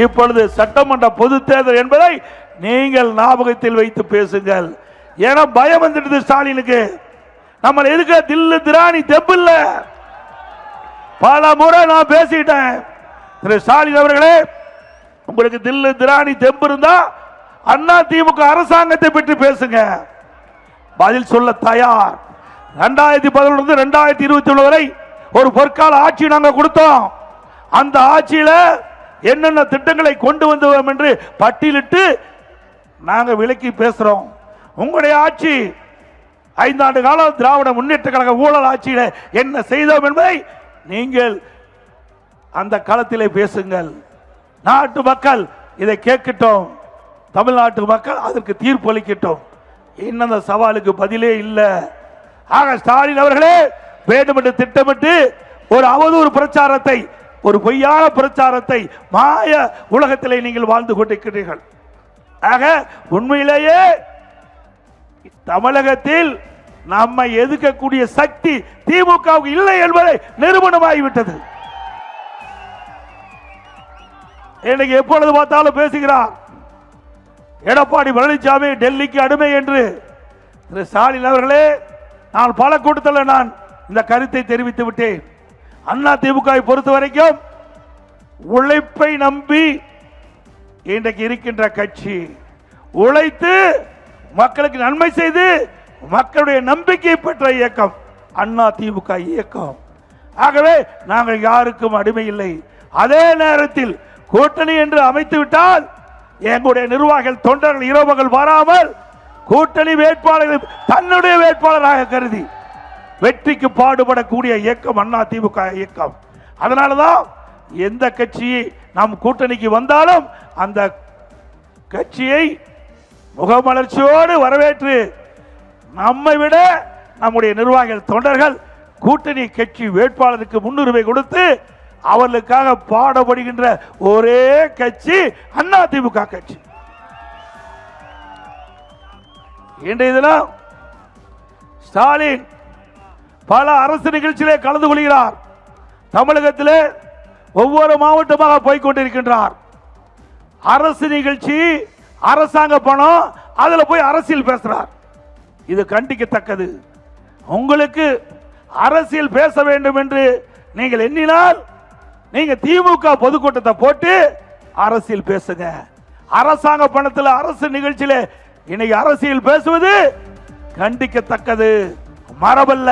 இப்பொழுது சட்டமன்ற பொது தேர்தல் என்பதை நீங்கள் ஞாபகத்தில் வைத்து பேசுங்கள். ஏன்னா பயம் வந்துடுது ஸ்டாலினுக்கு. நம்ம எதுக்கு தில்லு திராணி தெம்பில்ல. பல முறை நான் பேசிட்டேன். திரு ஸ்டாலின் அவர்களே, உங்களுக்கு தில்லு திராணி தெம்பு இருந்தா அண்ணா திமுக அரசாங்கத்தை பற்றி பேசுங்க. பதில் சொல்ல தயார். 2011 2021 வரை ஒரு பொற்கால ஆட்சி நாங்க கொடுத்தோம். அந்த ஆட்சியில என்னென்ன திட்டங்களை கொண்டு வந்தோம் என்று பட்டியலிட்டு நாங்க விலக்கி பேசுறோம். உங்களுடைய ஆட்சி 5 ஆண்டு காலம் திராவிட முன்னேற்ற கழக ஊழல் ஆட்சியில என்ன செய்தோம் என்பதை நீங்கள் அந்த களத்திலே பேசுங்கள். நாட்டு மக்கள் இதை கேட்கட்டும். தமிழ்நாட்டு மக்கள் அதற்கு தீர்ப்பு அளிக்கட்டும். இன்னும் அந்த சவாலுக்கு பதிலே இல்லை. ஆக ஸ்டாலின் அவர்களே, வேண்டுமென்று திட்டமிட்டு ஒரு அவதூறு பிரச்சாரத்தை, ஒரு பொய்யான பிரச்சாரத்தை மாய உலகத்திலே நீங்கள் வாழ்ந்து கொண்டிருக்கிறீர்கள். ஆக உண்மையிலேயே தமிழகத்தில் நம்மை எதிர்க்கக்கூடிய சக்தி திமுகவுக்கு இல்லை என்பதை நிரூபணமாகிவிட்டது. இன்னைக்கு எப்பொழுது பார்த்தாலும் பேசுகிறார் எடப்பாடி பழனிசாமி டெல்லிக்கு அடிமை என்று. திரு ஸ்டாலின் அவர்களே, நான் பல கூட்டத்தில் நான் இந்த கருத்தை தெரிவித்து விட்டேன். அண்ணா திமுகவை பொறுத்த வரைக்கும் உழைப்பை நம்பி இன்றைக்கு இருக்கின்ற கட்சி, உழைத்து மக்களுக்கு நன்மை செய்து மக்களுடைய நம்பிக்கை பெற்ற இயக்கம் அண்ணா திமுக இயக்கம். ஆகவே நாங்கள் யாருக்கும் அடிமை இல்லை. அதே நேரத்தில் கூட்டணி என்று அமைத்து விட்டால் எங்களுடைய நிர்வாகிகள் தொண்டர்கள் இரவுகள் வராமல் கூட்டணி வேட்பாளர்கள் தன்னுடைய வேட்பாளராக கருதி வெற்றிக்கு பாடுபடக்கூடிய இயக்கம் அண்ணா திமுக இயக்கம். அதனாலதான் எந்த கட்சி நம் கூட்டணிக்கு வந்தாலும் அந்த கட்சியை முகமலர்ச்சியோடு வரவேற்று நம்மை விட நம்முடைய நிர்வாகிகள் தொண்டர்கள் கூட்டணி கட்சி வேட்பாளருக்கு முன்னுரிமை கொடுத்து அவர்களுக்காக பாடுபடுகின்ற ஒரே கட்சி அண்ணா திமுக கட்சி. இன்றைய தினம் ஸ்டாலின் பல அரசு நிகழ்ச்சியிலே கலந்து கொள்கிறார். தமிழகத்திலே ஒவ்வொரு மாவட்டமாக போய்கொண்டிருக்கின்றார். அரசு நிகழ்ச்சி, அரசாங்க பணம், அதுல போய் அரசியல் பேசுறார். இது கண்டிக்கத்தக்கது. உங்களுக்கு அரசியல் பேச வேண்டும் என்று நீங்கள் எண்ணினால் நீங்க திமுக பொதுக்கூட்டத்தை போட்டு அரசியல் பேசுங்க. அரசாங்க பணத்தில் அரசு நிகழ்ச்சியில இன்னைக்கு அரசியல் பேசுவது கண்டிக்கத்தக்கது, மரபல்ல.